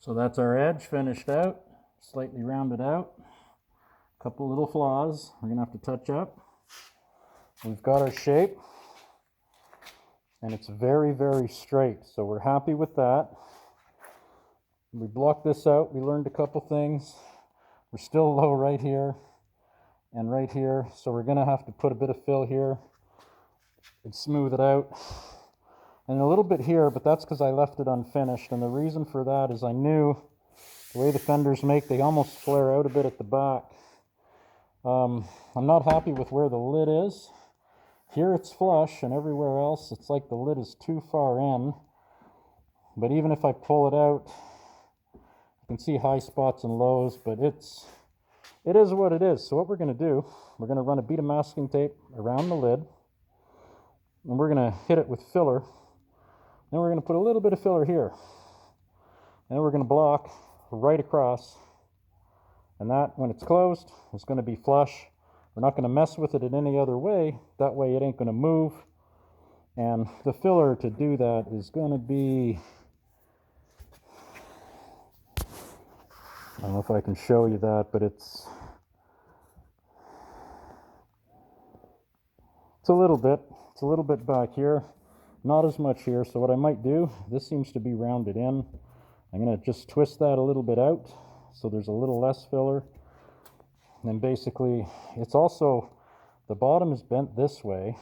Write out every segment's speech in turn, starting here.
So that's our edge finished out, slightly rounded out. A couple little flaws we're gonna have to touch up. We've got our shape, and it's very, very straight, so we're happy with that. We blocked this out, we learned a couple things. We're still low right here and right here, so we're gonna have to put a bit of fill here and smooth it out. And a little bit here, but that's because I left it unfinished, and the reason for that is I knew the way the fenders make, they almost flare out a bit at the back. I'm not happy with where the lid is. Here it's flush, and everywhere else it's like the lid is too far in. But even if I pull it out, you can see high spots and lows, but it is what it is. So what we're going to do, we're going to run a bead of masking tape around the lid, and we're going to hit it with filler. Then we're going to put a little bit of filler here. And we're going to block right across. And that, when it's closed, is going to be flush. We're not going to mess with it in any other way. That way it ain't going to move. And the filler to do that is going to be, I don't know if I can show you that, but it's a little bit back here. Not as much here, so what I might do, this seems to be rounded in. I'm going to just twist that a little bit out so there's a little less filler. And then basically, it's also, the bottom is bent this way.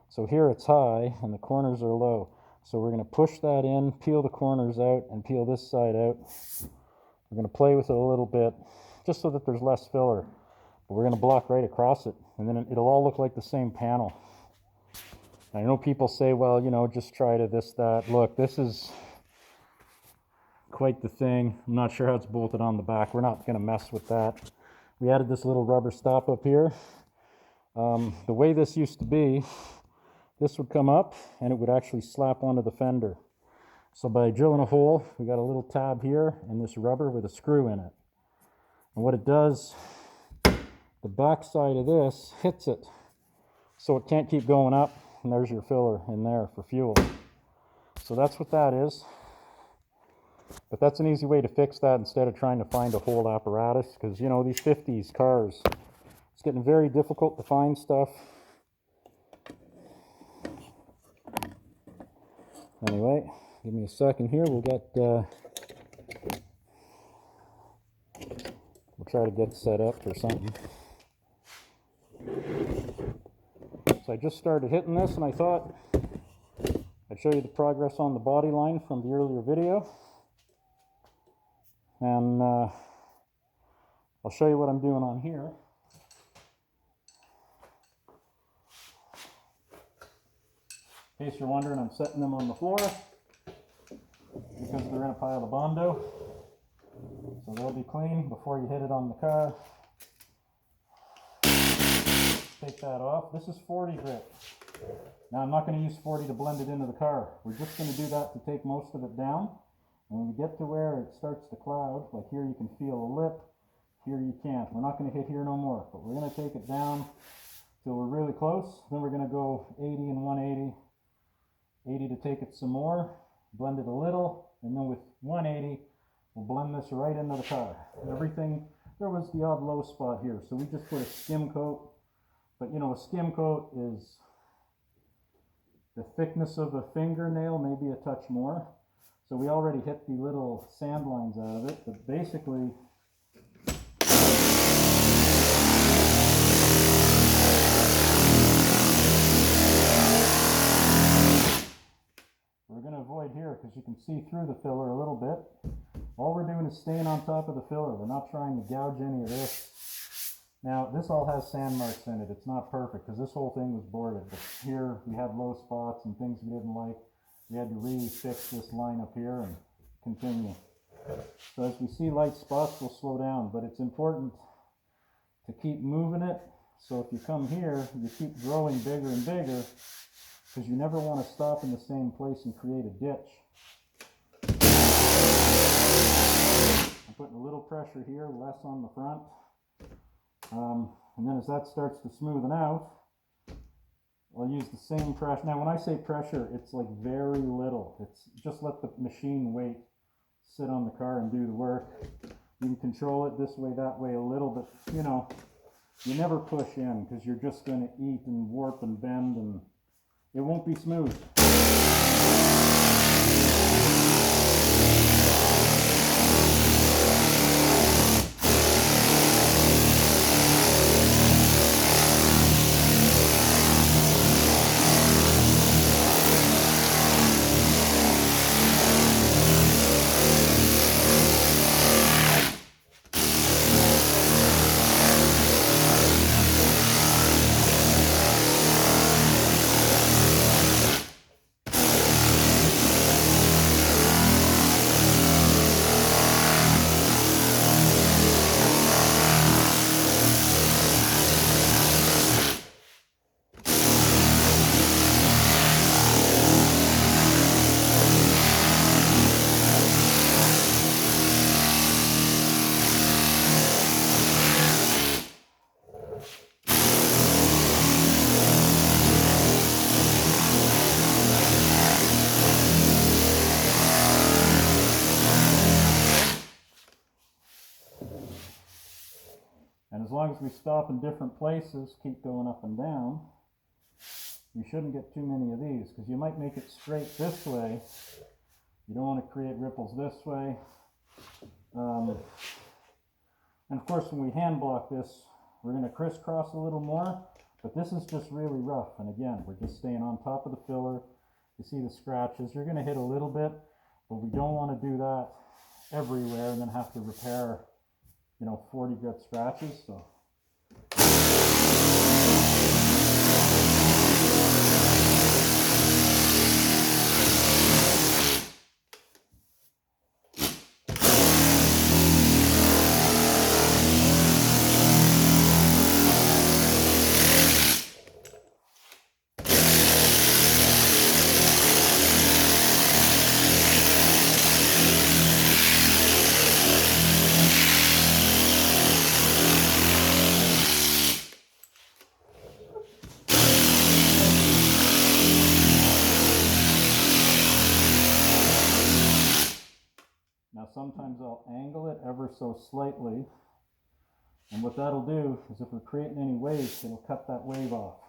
So here it's high and the corners are low. So we're going to push that in, peel the corners out, and peel this side out. We're going to play with it a little bit, just so that there's less filler. But we're going to block right across it, and then it'll all look like the same panel. I know people say, well, you know, just try to this, that. Look, this is quite the thing. I'm not sure how it's bolted on the back. We're not going to mess with that. We added this little rubber stop up here. The way this used to be, this would come up and it would actually slap onto the fender. So by drilling a hole, we got a little tab here and this rubber with a screw in it. And what it does, the back side of this hits it, so it can't keep going up. And there's your filler in there for fuel. So that's what that is. But that's an easy way to fix that instead of trying to find a whole apparatus, because, you know, these 50s cars, it's getting very difficult to find stuff. Anyway, give me a second here. We'll try to get set up for something. So I just started hitting this, and I thought I'd show you the progress on the body line from the earlier video. And I'll show you what I'm doing on here. In case you're wondering, I'm setting them on the floor because they're in a pile of Bondo. So they'll be clean before you hit it on the car. Take that off. This is 40 grit. Now I'm not going to use 40 to blend it into the car. We're just going to do that to take most of it down. And when we get to where it starts to cloud, like here you can feel a lip, here you can't. We're not going to hit here no more, but we're going to take it down till we're really close. Then we're going to go 80 and 180. 80 to take it some more, blend it a little, and then with 180, we'll blend this right into the car. Everything, there was the odd low spot here, so we just put a skim coat. But you know, a skim coat is the thickness of a fingernail, maybe a touch more. So we already hit the little sand lines out of it, but basically, we're going to avoid here because you can see through the filler a little bit. All we're doing is staying on top of the filler. We're not trying to gouge any of this. Now, this all has sand marks in it. It's not perfect because this whole thing was boarded. But here we had low spots and things we didn't like. We had to refix this line up here and continue. So as we see light spots, we'll slow down. But it's important to keep moving it. So if you come here, you keep growing bigger and bigger, because you never want to stop in the same place and create a ditch. I'm putting a little pressure here, less on the front. And then as that starts to smoothen out, I'll use the same pressure. Now when I say pressure, it's like very little. It's just let the machine wait sit on the car and do the work. You can control it this way, that way a little, but you know, you never push in because you're just going to eat and warp and bend and it won't be smooth. And as long as we stop in different places, keep going up and down, you shouldn't get too many of these because you might make it straight this way. You don't want to create ripples this way. And of course, when we hand block this, we're going to crisscross a little more, but this is just really rough. And again, we're just staying on top of the filler. You see the scratches. You're going to hit a little bit, but we don't want to do that everywhere and then have to repair, you know, 40 grit scratches. So now sometimes I'll angle it ever so slightly, and what that'll do is if we're creating any waves, it'll cut that wave off.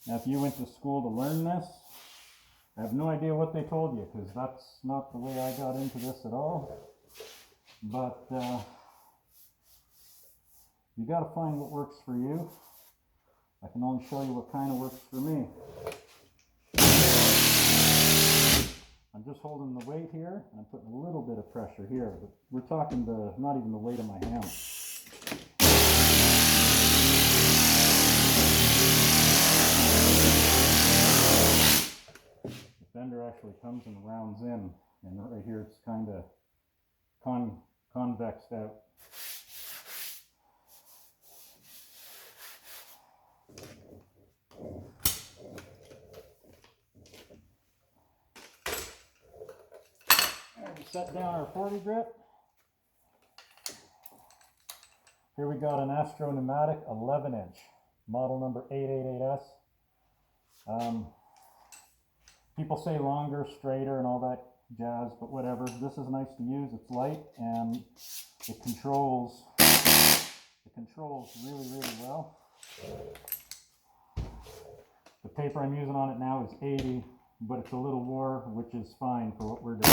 Now if you went to school to learn this, I have no idea what they told you because that's not the way I got into this at all, but you got to find what works for you. I can only show you what kind of works for me. I'm just holding the weight here, and I'm putting a little bit of pressure here, but we're talking not even the weight of my hand. The fender actually comes and rounds in, and right here it's kind of convexed out. Set down our 40 grit. Here we got an Astro Pneumatic 11-inch, model number 888S. People say longer, straighter, and all that jazz, but whatever. This is nice to use. It's light and it controls really, really well. The paper I'm using on it now is 80. But it's a little wore, which is fine for what we're doing.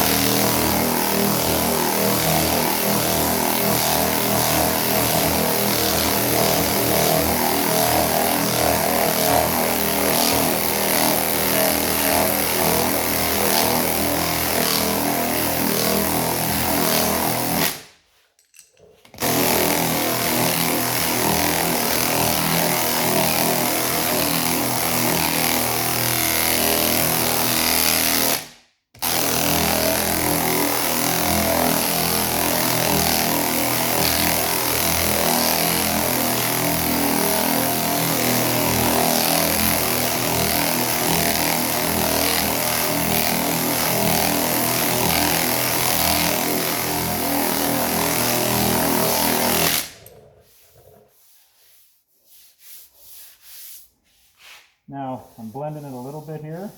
Now, I'm blending it a little bit here,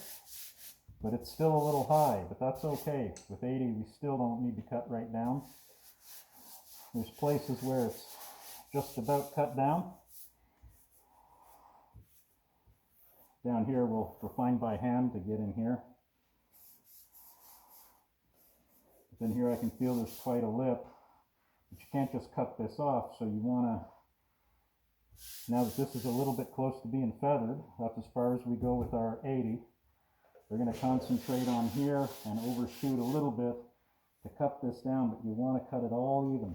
but it's still a little high, but that's okay. With 80, we still don't need to cut right down. There's places where it's just about cut down. Down here, we'll refine by hand to get in here. But then here I can feel there's quite a lip, but you can't just cut this off, so you want to, now that this is a little bit close to being feathered, that's as far as we go with our 80. We're going to concentrate on here and overshoot a little bit to cut this down, but you want to cut it all even.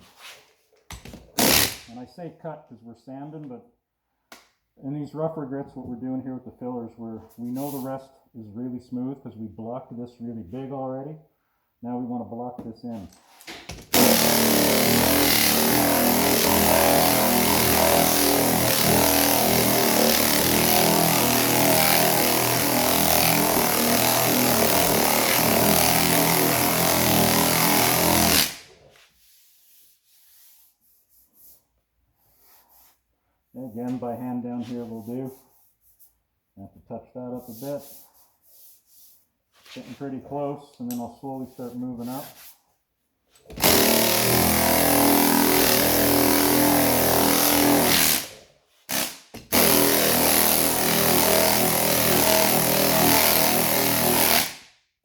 And I say cut because we're sanding, but in these rougher grits, what we're doing here with the fillers, we know the rest is really smooth because we blocked this really big already. Now we want to block this in. Again, by hand down here will do. I have to touch that up a bit. Getting pretty close, and then I'll slowly start moving up.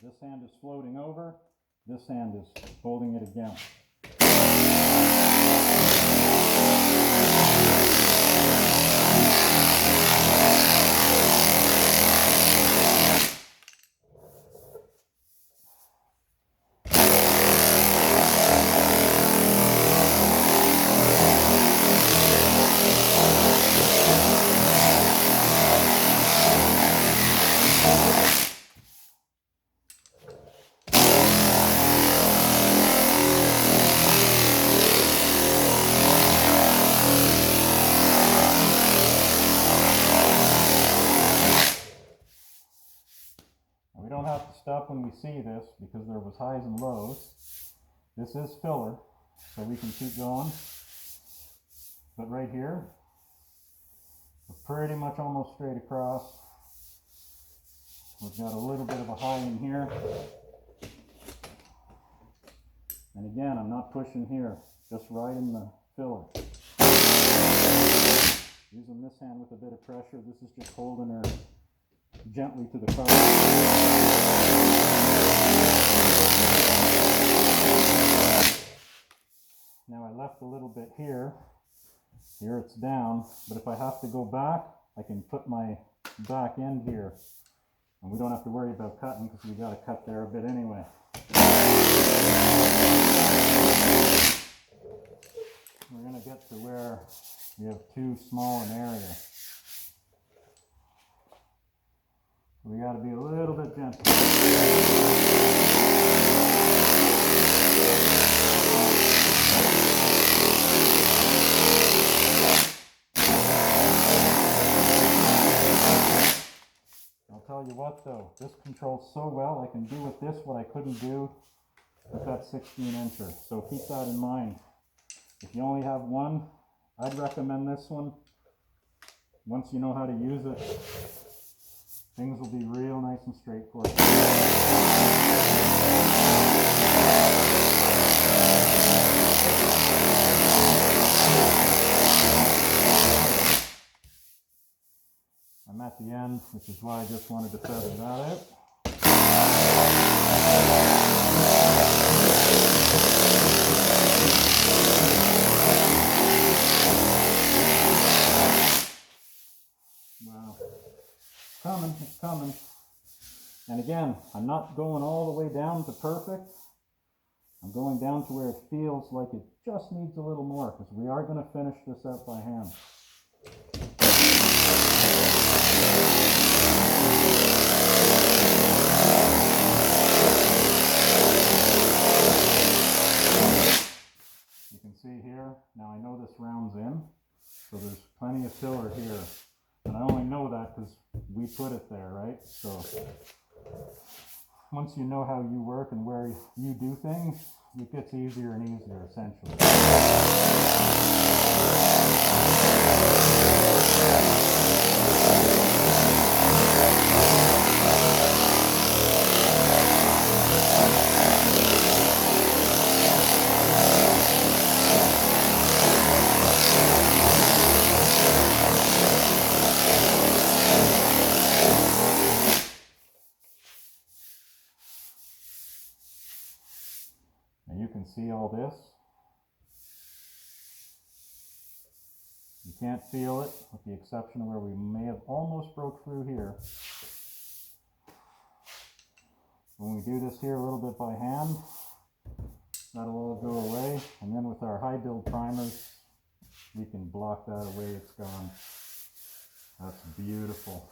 This hand is floating over, this hand is holding it again. We don't have to stop when we see this because there was highs and lows. This is filler, so we can keep going. But right here, we're pretty much almost straight across. We've got a little bit of a high in here. And again, I'm not pushing here, just right in the filler. Using this hand with a bit of pressure, this is just holding her gently to the carpet. Now I left a little bit here. Here it's down, but if I have to go back, I can put my back end here. And we don't have to worry about cutting because we got to cut there a bit anyway. We're going to get to where we have too small an area. We got to be a little bit gentle. I'll tell you what though, this controls so well, I can do with this what I couldn't do with that 16-incher. So keep that in mind. If you only have one, I'd recommend this one. Once you know how to use it, things will be real nice and straightforward. I'm at the end, which is why I just wanted to feather that out. Wow. It's coming. And again, I'm not going all the way down to perfect. I'm going down to where it feels like it just needs a little more, because we are going to finish this out by hand. You can see here, now I know this rounds in, so there's plenty of filler here. And I only know that because we put it there, right? So once you know how you work and where you do things, it gets easier and easier, essentially. see all this. You can't feel it, with the exception of where we may have almost broke through here. When we do this here a little bit by hand, that'll all go away, and then with our high build primers, we can block that away. It's gone. That's beautiful.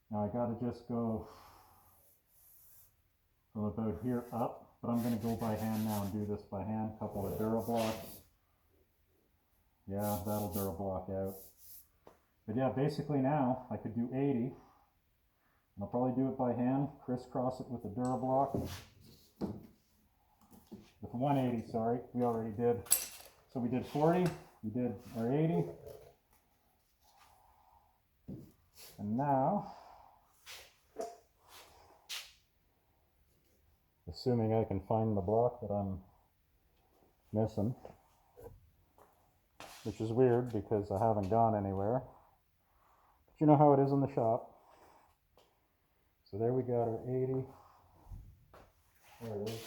Now I gotta just go from about here up, but I'm gonna go by hand now and do this by hand. Couple of Durablocks. Yeah, that'll Durablock out. But yeah, basically now I could do 80. And I'll probably do it by hand, crisscross it with a Durablock. With 180, sorry, we already did. So we did 40, we did our 80. And now, assuming I can find the block that I'm missing, which is weird because I haven't gone anywhere. But you know how it is in the shop. So there we got our 80. There it is.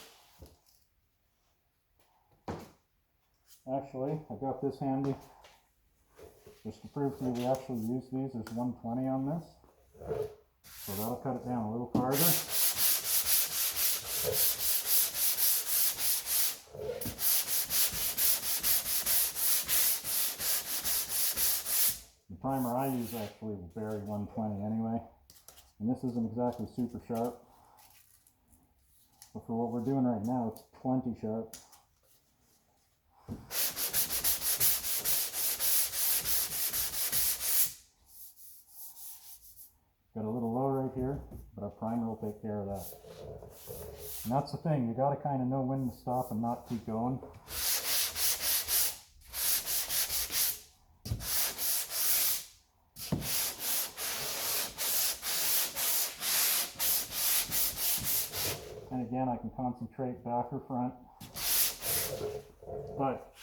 Actually, I got this handy. Just to prove to you we actually use these. There's 120 on this. So that'll cut it down a little farther. The primer I use actually will vary 120 anyway. And this isn't exactly super sharp. But for what we're doing right now, it's plenty sharp. Got a little low right here, but our primer will take care of that. And that's the thing, you gotta kind of know when to stop and not keep going. And again, I can concentrate back or front. But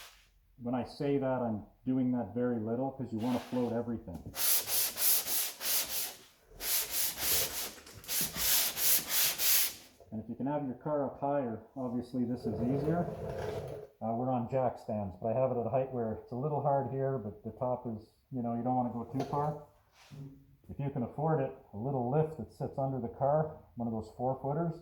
when I say that, I'm doing that very little because you want to float everything. And if you can have your car up higher, obviously this is easier. We're on jack stands, but I have it at a height where it's a little hard here, but the top is, you know, you don't want to go too far. If you can afford it, a little lift that sits under the car, one of those 4-footers,